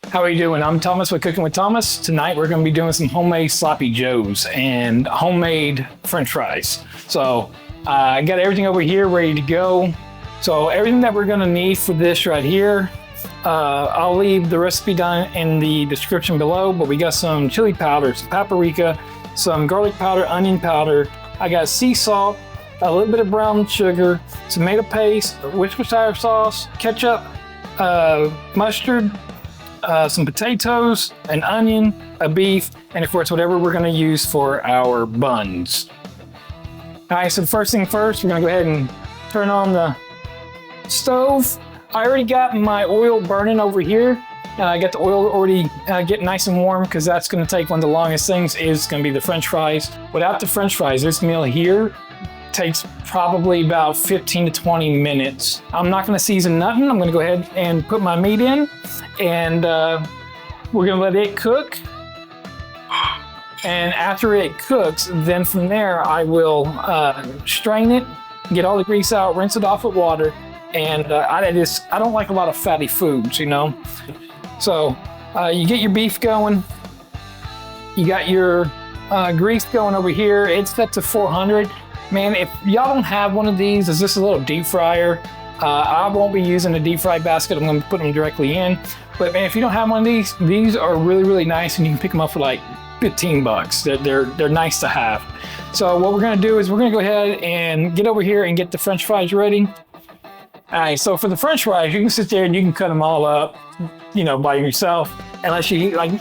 How are you doing? I'm Thomas with Cooking with Thomas. Tonight we're going to be doing some homemade sloppy joes and homemade French fries. So I got everything over here ready to go. So everything that we're going to need for this right here, I'll leave the recipe down in the description below, but we got some chili powder, some paprika, some garlic powder, onion powder. I got sea salt, a little bit of brown sugar, tomato paste, Worcestershire sauce, ketchup, mustard, some potatoes, an onion, a beef, and of course whatever we're going to use for our buns. All right, so first thing first, we're going to go ahead and turn on the stove. I already got my oil burning over here. I got the oil already getting nice and warm because that's going to take one of the longest things is going to be the French fries. Without the French fries, this meal here takes probably about 15 to 20 minutes. I'm not going to season nothing. I'm going to go ahead and put my meat in, and we're going to let it cook. And after it cooks, then from there I will strain it, get all the grease out, rinse it off with water. And I don't like a lot of fatty foods, you know. So you get your beef going. You got your grease going over here. It's set to 400. Man, if y'all don't have one of these, is this a little deep fryer? I won't be using a deep fry basket. I'm going to put them directly in. But man, if you don't have one of these are really, really nice, and you can pick them up for like 15 bucks. They're nice to have. So what we're going to do is we're going to go ahead and get over here and get the French fries ready. All right, so for the French fries, you can sit there and you can cut them all up, you know, by yourself. Unless you like,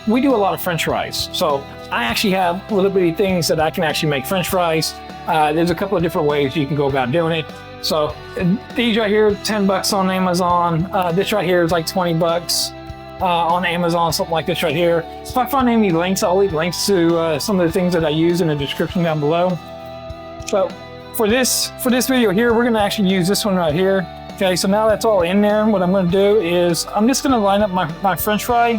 we do a lot of French fries. So I actually have little bitty things that I can actually make French fries. There's a couple of different ways you can go about doing it. So these right here, 10 bucks on Amazon. This right here is like 20 bucks on Amazon, something like this right here. If I find any links, I'll leave links to some of the things that I use in the description down below. So for this video here, we're gonna actually use this one right here. Okay, so now that's all in there. What I'm gonna do is I'm just gonna line up my French fry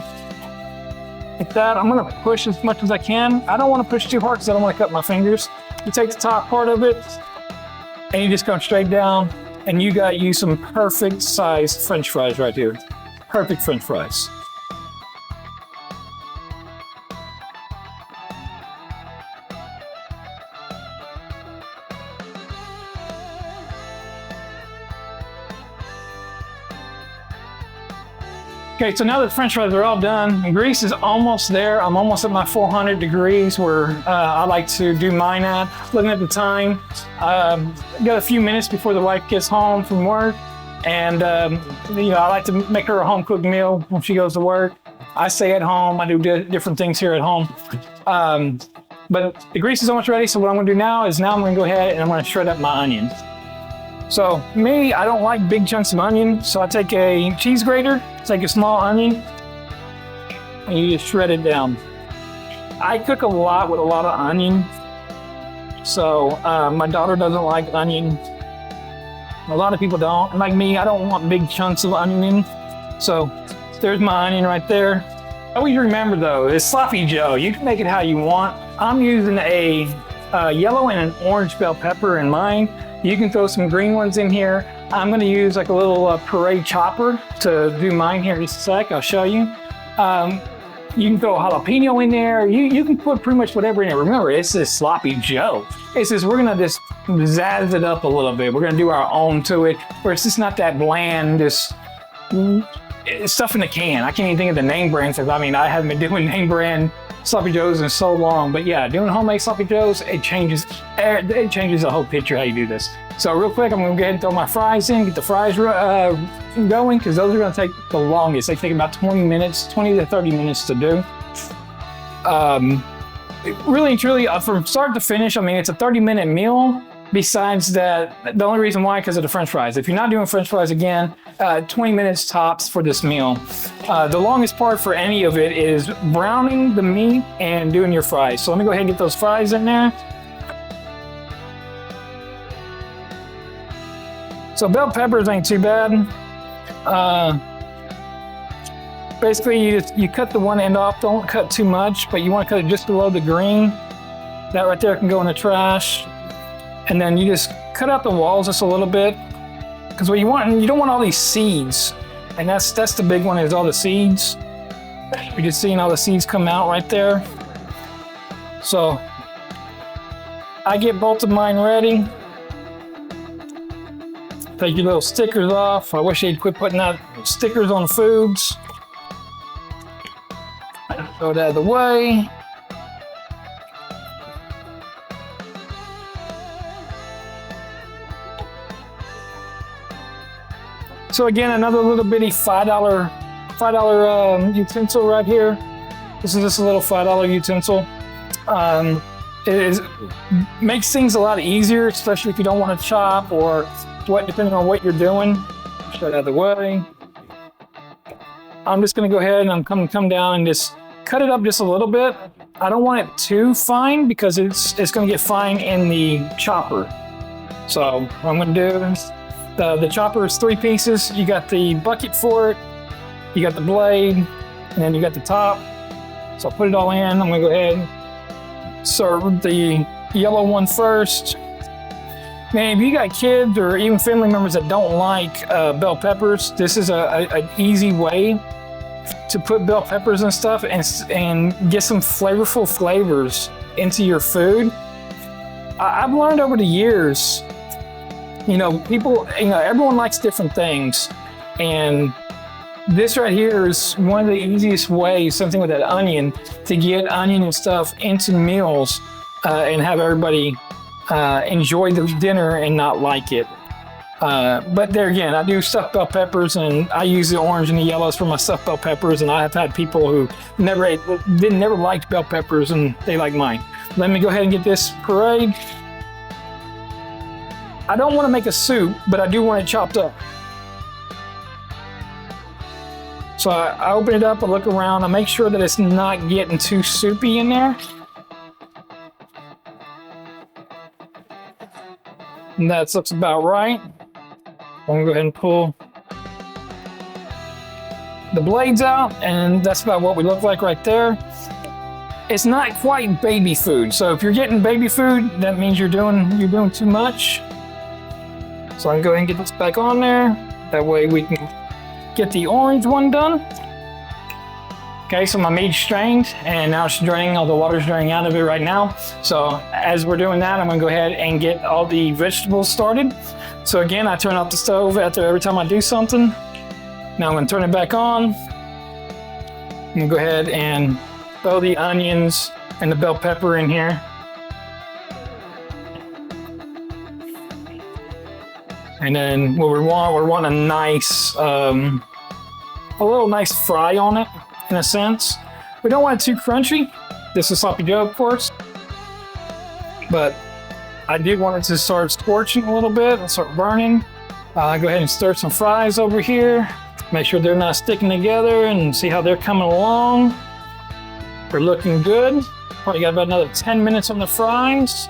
like that. I'm gonna push as much as I can. I don't wanna push too hard because I don't wanna cut my fingers. You take the top part of it and you just come straight down, and you got you some perfect sized French fries right here. Perfect French fries. Okay, so now that the French fries are all done, the grease is almost there. I'm almost at my 400 degrees where I like to do mine at. Looking at the time, got a few minutes before the wife gets home from work. And, you know, I like to make her a home-cooked meal when she goes to work. I stay at home. I do different things here at home. But the grease is almost ready, so what I'm gonna do now is I'm gonna go ahead and I'm gonna shred up my onions. So me, I don't like big chunks of onion, so I take a cheese grater, take a small onion, and you just shred it down. I cook a lot with a lot of onion, so my daughter doesn't like onion. A lot of people don't. And like me, I don't want big chunks of onion. So there's my onion right there. Always remember though, it's sloppy joe. You can make it how you want. I'm using a yellow and an orange bell pepper in mine. You can throw some green ones in here. I'm gonna use like a little puree chopper to do mine here in just a sec. I'll show you. You can throw a jalapeno in there. You can put pretty much whatever in there. Remember, it's this sloppy joe. It's just, we're gonna just zazz it up a little bit. We're gonna do our own to it, where it's just not that bland, just stuff in a can. I can't even think of the name brands, because I mean, I haven't been doing name brand sloppy joes in so long. But yeah, doing homemade sloppy joes, it changes the whole picture how you do this. So real quick, I'm gonna go ahead and throw my fries in, get the fries going, because those are gonna take the longest. They take about 20 to 30 minutes to do. Really and truly, from start to finish, I mean, it's a 30-minute meal. Besides that, the only reason why, because of the French fries. If you're not doing French fries again, 20 minutes tops for this meal. The longest part for any of it is browning the meat and doing your fries. So let me go ahead and get those fries in there. So bell peppers ain't too bad. Basically, you cut the one end off. Don't cut too much, but you want to cut it just below the green. That right there can go in the trash. And then you just cut out the walls just a little bit, because what you don't want all these seeds, and that's the big one, is all the seeds. You're just seeing all the seeds come out right there. So I get both of mine ready. Take your little stickers off. I wish they'd quit putting out stickers on foods. Throw it out of the way. So again, another little bitty $5 utensil right here. This is just a little $5 utensil. Makes things a lot easier, especially if you don't want to chop or what, depending on what you're doing. Push that out of the way. I'm just going to go ahead and I'm come down and just cut it up just a little bit. I don't want it too fine because it's going to get fine in the chopper. So what I'm going to do is the chopper is 3 pieces. You got the bucket for it, you got the blade, and then you got the top. So I'll put it all in. I'm going to go ahead and serve the yellow one first. Man, if you got kids or even family members that don't like bell peppers, this is an easy way to put bell peppers and stuff and get some flavorful flavors into your food. I've learned over the years, everyone likes different things. And this right here is one of the easiest ways, something with that onion, to get onion and stuff into meals and have everybody enjoy the dinner and not like it. But there again, I do stuffed bell peppers, and I use the orange and the yellows for my stuffed bell peppers, and I have had people who never liked bell peppers, and they like mine. Let me go ahead and get this pureed. I don't want to make a soup, but I do want it chopped up. So I open it up, I look around, I make sure that it's not getting too soupy in there. And that looks about right. I'm gonna go ahead and pull the blades out, and that's about what we look like right there. It's not quite baby food, so if you're getting baby food, that means you're doing too much. So I'm gonna go ahead and get this back on there. That way we can get the orange one done. Okay, so my meat's strained, and now it's draining, all the water's draining out of it right now. So as we're doing that, I'm gonna go ahead and get all the vegetables started. So again, I turn off the stove every time I do something. Now I'm gonna turn it back on. I'm gonna go ahead and throw the onions and the bell pepper in here. And then what we want a nice, a little nice fry on it, in a sense. We don't want it too crunchy. This is sloppy Joe, of course. But I did want it to start scorching a little bit and start burning. Go ahead and stir some fries over here. Make sure they're not sticking together and see how they're coming along. They're looking good. Probably got about another 10 minutes on the fries.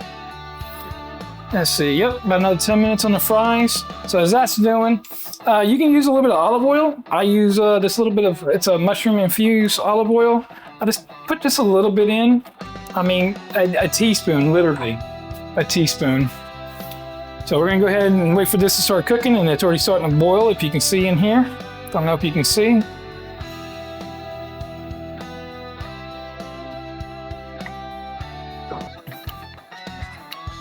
Let's see, yep, about another 10 minutes on the fries. So as that's doing, you can use a little bit of olive oil. I use this little bit of, it's a mushroom infused olive oil. I just put just a little bit in. I mean, a teaspoon, literally, a teaspoon. So we're gonna go ahead and wait for this to start cooking, and it's already starting to boil, if you can see in here. Don't know if you can see.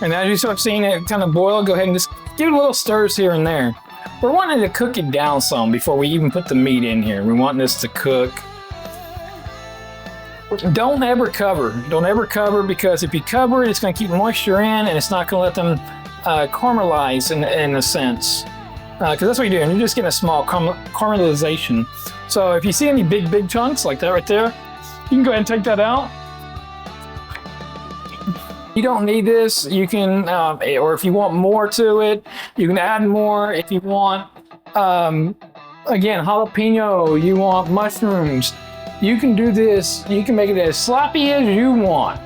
And as you start seeing it kind of boil, go ahead and just give it a little stirs here and there. We're wanting to cook it down some before we even put the meat in here. We want this to cook. Don't ever cover. Don't ever cover, because if you cover it, it's going to keep moisture in, and it's not going to let them caramelize in a sense. Because that's what you're doing. You're just getting a small caramelization. So if you see any big chunks like that right there, you can go ahead and take that out. You don't need this. You can, or if you want more to it, you can add more. If you want, again, jalapeno, you want mushrooms, you can do this. You can make it as sloppy as you want.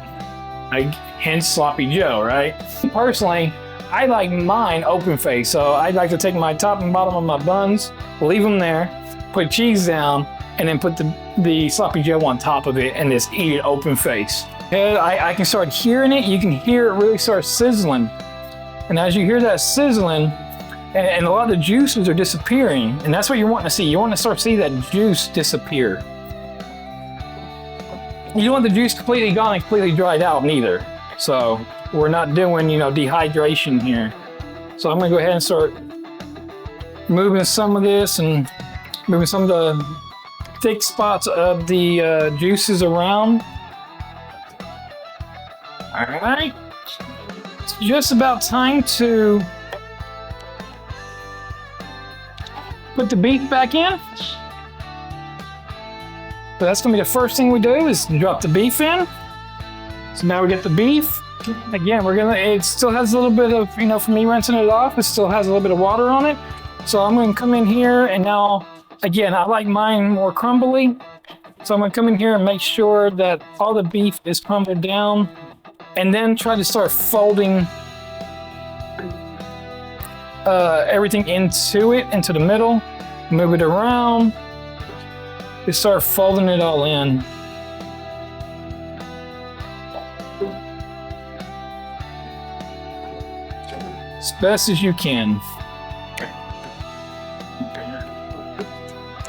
Hence Sloppy Joe, right? Personally, I like mine open face. So I like to take my top and bottom of my buns, leave them there, put cheese down, and then put the Sloppy Joe on top of it and just eat it open face. I can start hearing it. You can hear it really start sizzling. And as you hear that sizzling, and a lot of the juices are disappearing, and that's what you're wanting to see. You want to start to see that juice disappear. you don't want the juice completely gone and completely dried out neither. So we're not doing, dehydration here. So I'm gonna go ahead and start moving some of this and moving some of the thick spots of the juices around. All right, it's just about time to put the beef back in. So that's gonna be the first thing we do is drop the beef in. So now we get the beef. Again, it still has a little bit of, for me rinsing it off, it still has a little bit of water on it. So I'm gonna come in here and now, again, I like mine more crumbly. So I'm gonna come in here and make sure that all the beef is crumbled down and then try to start folding everything into the middle, move it around, just start folding it all in. As best as you can.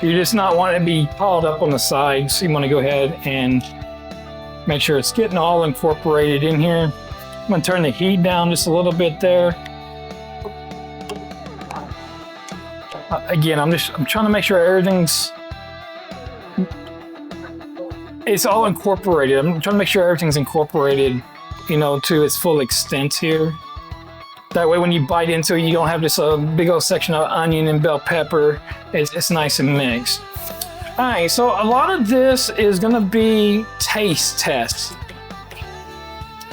You just not want it to be piled up on the side, so you want to go ahead and make sure it's getting all incorporated in here. I'm going to turn the heat down just a little bit there. Again, I'm trying to make sure it's all incorporated. I'm trying to make sure everything's incorporated, to its full extent here. That way when you bite into it, you don't have just a big old section of onion and bell pepper. It's nice and mixed. All right, so a lot of this is gonna be taste tests.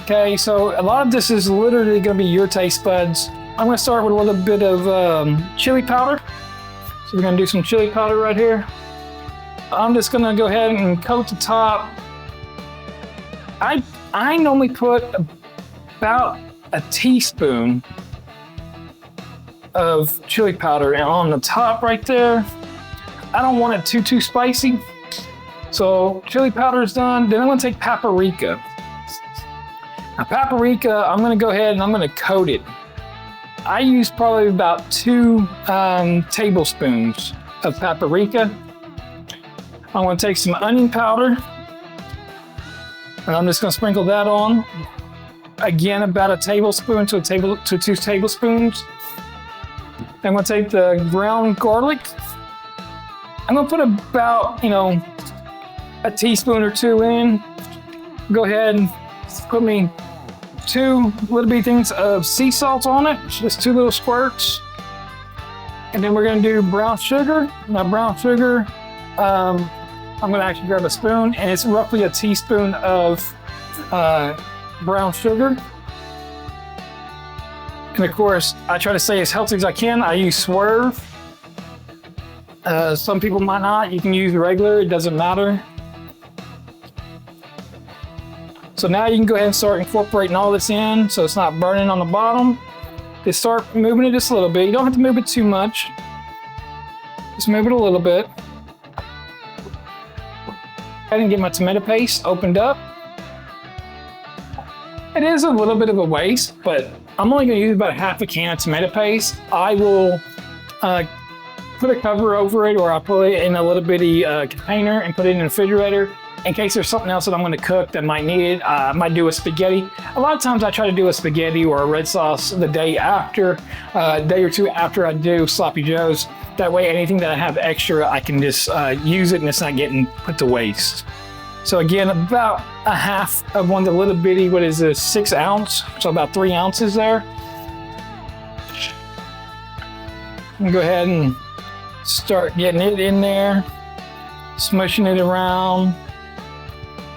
Okay, so a lot of this is literally gonna be your taste buds. I'm gonna start with a little bit of chili powder. So we're gonna do some chili powder right here. I'm just gonna go ahead and coat the top. I normally put about a teaspoon of chili powder on the top right there. I don't want it too spicy. So chili powder is done. Then I'm gonna take paprika. Now paprika, I'm gonna go ahead and I'm gonna coat it. I use probably about 2 tablespoons of paprika. I'm gonna take some onion powder and I'm just gonna sprinkle that on. Again, about a tablespoon to 2 tablespoons. I'm gonna take the ground garlic. I'm gonna put about, a teaspoon or 2 in. Go ahead and put me 2 little bitty things of sea salt on it, just 2 little squirts. And then we're gonna do brown sugar. Now brown sugar, I'm gonna actually grab a spoon and it's roughly a teaspoon of brown sugar. And of course, I try to stay as healthy as I can. I use Swerve. Some people might not. You can use regular, it doesn't matter. So now you can go ahead and start incorporating all this in so it's not burning on the bottom. Just start moving it just a little bit. You don't have to move it too much. Just move it a little bit. I didn't get my tomato paste opened up. It is a little bit of a waste, but I'm only gonna use about half a can of tomato paste. I will put a cover over it or I'll put it in a little bitty container and put it in the refrigerator in case there's something else that I'm gonna cook that might need it. I might do a spaghetti. A lot of times I try to do a spaghetti or a red sauce the day after, a day or 2 after I do sloppy joes. That way anything that I have extra, I can just use it and it's not getting put to waste. So again, about a half of one of the little bitty, 6 ounce, so about 3 ounces there. And go ahead and start getting it in there, smushing it around.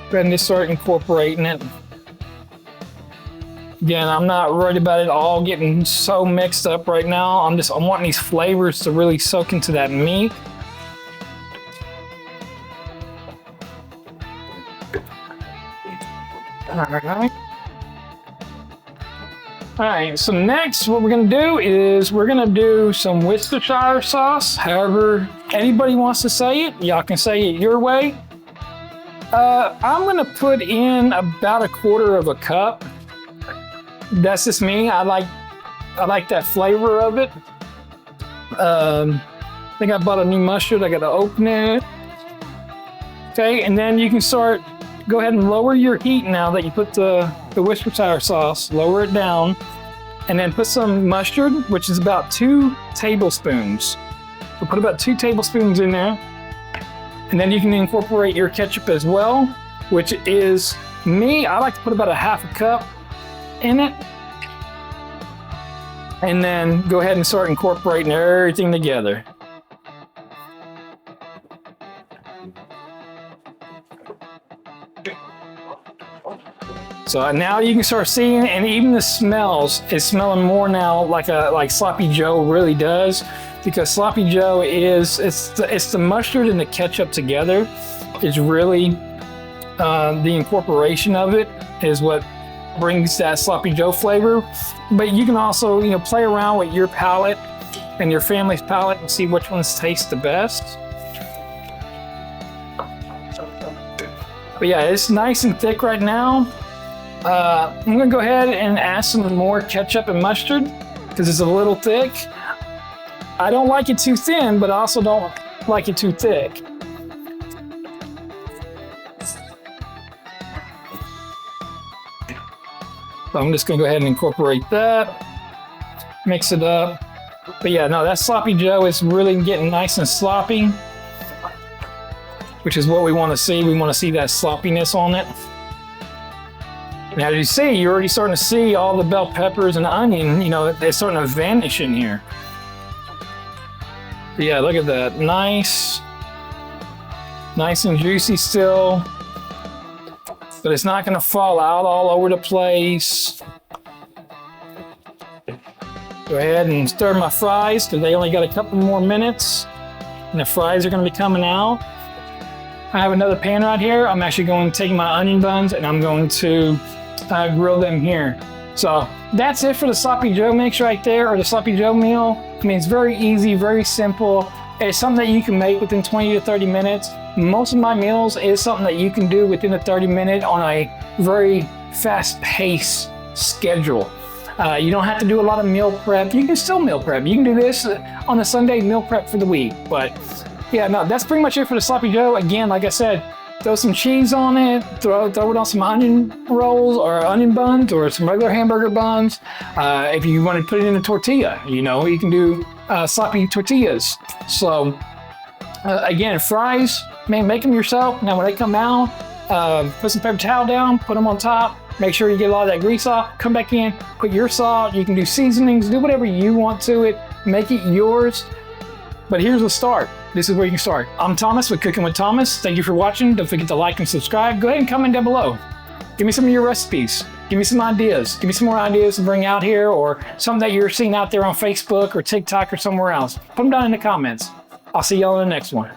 Go ahead and just start incorporating it. Again, I'm not worried about it all getting so mixed up right now. I'm wanting these flavors to really soak into that meat. All right, so next what we're gonna do is we're gonna do some Worcestershire sauce. However anybody wants to say it, y'all can say it your way. I'm gonna put in about 1/4 cup. That's just me. I like that flavor of it. I think I bought a new mustard. I gotta open it. Okay, and then you can start go ahead and lower your heat now that you put the Worcestershire sauce, lower it down, and then put some mustard, which is about 2 tablespoons. So put about 2 tablespoons in there. And then you can incorporate your ketchup as well, which is me. I like to put about a half a cup in it. And then go ahead and start incorporating everything together. So now you can start seeing, and even the smells is smelling more now like Sloppy Joe really does, because Sloppy Joe it's the mustard and the ketchup together is really the incorporation of it is what brings that Sloppy Joe flavor. But you can also, you know, play around with your palate and your family's palate and see which ones taste the best. But yeah, it's nice and thick right now. I'm gonna go ahead and add some more ketchup and mustard because it's a little thick. I don't like it too thin, but I also don't like it too thick. So I'm just gonna go ahead and incorporate that, mix it up. But yeah, no, that Sloppy Joe is really getting nice and sloppy, which is what we wanna see. We wanna see that sloppiness on it. Now, as you see, you're already starting to see all the bell peppers and onion, you know, they're starting to vanish in here. But yeah, look at that. Nice and juicy still. But it's not gonna fall out all over the place. Go ahead and stir my fries because they only got a couple more minutes and the fries are gonna be coming out. I have another pan right here. I'm actually going to take my onion buns and I'm going to grill them here. So that's it for the Sloppy Joe mix right there, or the Sloppy Joe meal. I mean, it's very easy, very simple. It's something that you can make within 20 to 30 minutes. Most of my meals is something that you can do within a 30-minute on a very fast-paced schedule. You don't have to do a lot of meal prep. You can still meal prep. You can do this on a Sunday meal prep for the week. But yeah, no, that's pretty much it for the Sloppy Joe. Again, like I said, throw some cheese on it, throw it on some onion rolls or onion buns or some regular hamburger buns. If you want to put it in a tortilla, you know, you can do sloppy tortillas. So again, fries, man, make them yourself. Now when they come out, put some paper towel down, put them on top. Make sure you get a lot of that grease off. Come back in, put your salt. You can do seasonings, do whatever you want to it. Make it yours. But here's the start. This is where you can start. I'm Thomas with Cooking with Thomas. Thank you for watching. Don't forget to like and subscribe. Go ahead and comment down below. Give me some of your recipes. Give me some ideas. Give me some more ideas to bring out here, or something that you're seeing out there on Facebook or TikTok or somewhere else. Put them down in the comments. I'll see y'all in the next one.